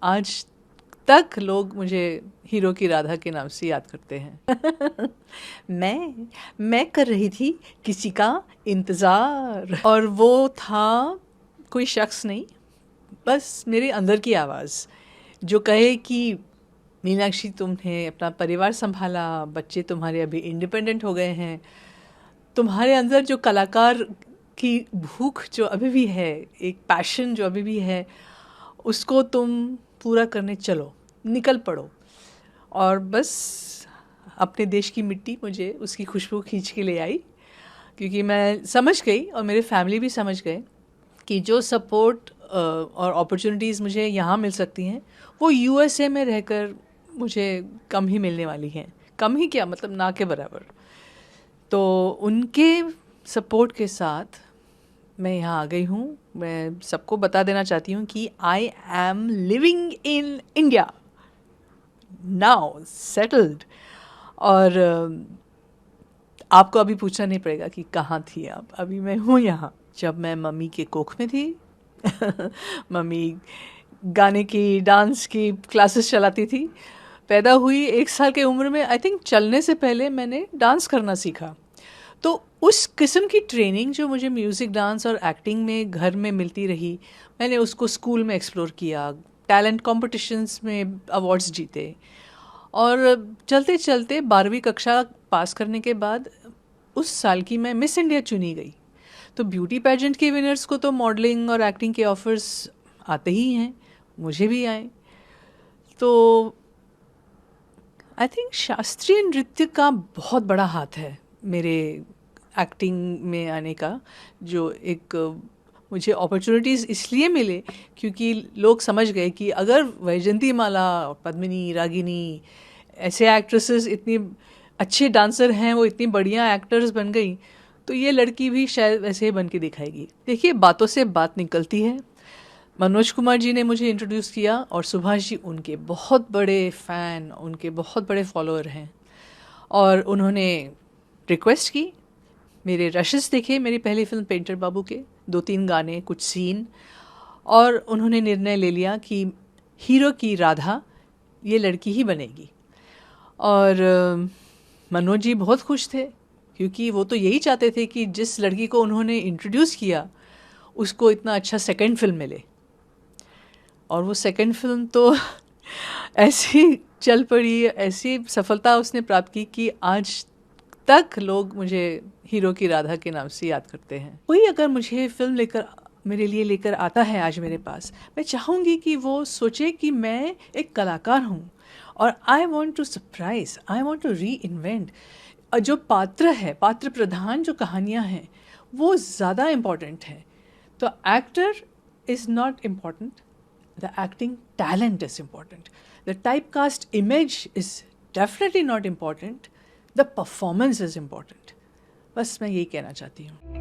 आज तक लोग मुझे हीरो की राधा के नाम से याद करते हैं। मैं कर रही थी किसी का इंतज़ार, और वो था कोई शख्स नहीं, बस मेरे अंदर की आवाज़ जो कहे कि मीनाक्षी, तुमने अपना परिवार संभाला, बच्चे तुम्हारे अभी इंडिपेंडेंट हो गए हैं, तुम्हारे अंदर जो कलाकार की भूख जो अभी भी है, एक पैशन जो अभी भी है, उसको तुम पूरा करने चलो, निकल पड़ो। और बस अपने देश की मिट्टी मुझे उसकी खुशबू खींच के ले आई, क्योंकि मैं समझ गई और मेरे फैमिली भी समझ गए कि जो सपोर्ट और अपॉर्चुनिटीज़ मुझे यहाँ मिल सकती हैं वो यूएसए में रहकर मुझे कम ही मिलने वाली हैं। कम ही क्या, मतलब ना के बराबर। तो उनके सपोर्ट के साथ मैं यहाँ आ गई हूँ। मैं सबको बता देना चाहती हूँ कि I am living in India now, settled. और आपको अभी पूछना नहीं पड़ेगा कि कहाँ थी आप, अभी मैं हूँ यहाँ। जब मैं मम्मी के कोख में थी मम्मी गाने की, डांस की क्लासेस चलाती थी। पैदा हुई 1 साल की उम्र में, आई थिंक चलने से पहले मैंने डांस करना सीखा। तो उस किस्म की ट्रेनिंग जो मुझे म्यूज़िक, डांस और एक्टिंग में घर में मिलती रही, मैंने उसको स्कूल में एक्सप्लोर किया, टैलेंट कॉम्पिटिशन्स में अवार्ड्स जीते। और चलते चलते 12वीं कक्षा पास करने के बाद उस साल की मैं मिस इंडिया चुनी गई। तो ब्यूटी पेजेंट के विनर्स को तो मॉडलिंग और एक्टिंग के ऑफर्स आते ही हैं, मुझे भी आए। तो आई थिंक शास्त्रीय नृत्य का बहुत बड़ा हाथ है मेरे एक्टिंग में आने का। जो एक मुझे अपॉर्चुनिटीज़ इसलिए मिले क्योंकि लोग समझ गए कि अगर वैजयंती माला, पद्मिनी, रागिनी ऐसे एक्ट्रेसेस इतनी अच्छे डांसर हैं, वो इतनी बढ़िया एक्टर्स बन गई, तो ये लड़की भी शायद वैसे ही बन के दिखाएगी। देखिए, बातों से बात निकलती है। मनोज कुमार जी ने मुझे इंट्रोड्यूस किया और सुभाष जी उनके बहुत बड़े फ़ैन, उनके बहुत बड़े फॉलोअर हैं। और उन्होंने रिक्वेस्ट की, मेरे रशेस देखे मेरी पहली फिल्म पेंटर बाबू के, 2-3 गाने, कुछ सीन, और उन्होंने निर्णय ले लिया कि हीरो की राधा ये लड़की ही बनेगी। और मनोज जी बहुत खुश थे, क्योंकि वो तो यही चाहते थे कि जिस लड़की को उन्होंने इंट्रोड्यूस किया उसको इतना अच्छा सेकंड फिल्म मिले। और वो सेकंड फिल्म तो ऐसी चल पड़ी, ऐसी सफलता उसने प्राप्त की कि आज तक लोग मुझे हीरो की राधा के नाम से याद करते हैं। कोई अगर मुझे फिल्म लेकर, मेरे लिए लेकर आता है आज मेरे पास, मैं चाहूँगी कि वो सोचे कि मैं एक कलाकार हूँ और I want to surprise, I want to reinvent. जो पात्र है, पात्र प्रधान जो कहानियाँ हैं, वो ज़्यादा इम्पॉर्टेंट है। तो actor is not important, the acting talent is important. The typecast image is definitely not important. The performance is important. बस मैं यही कहना चाहती हूँ।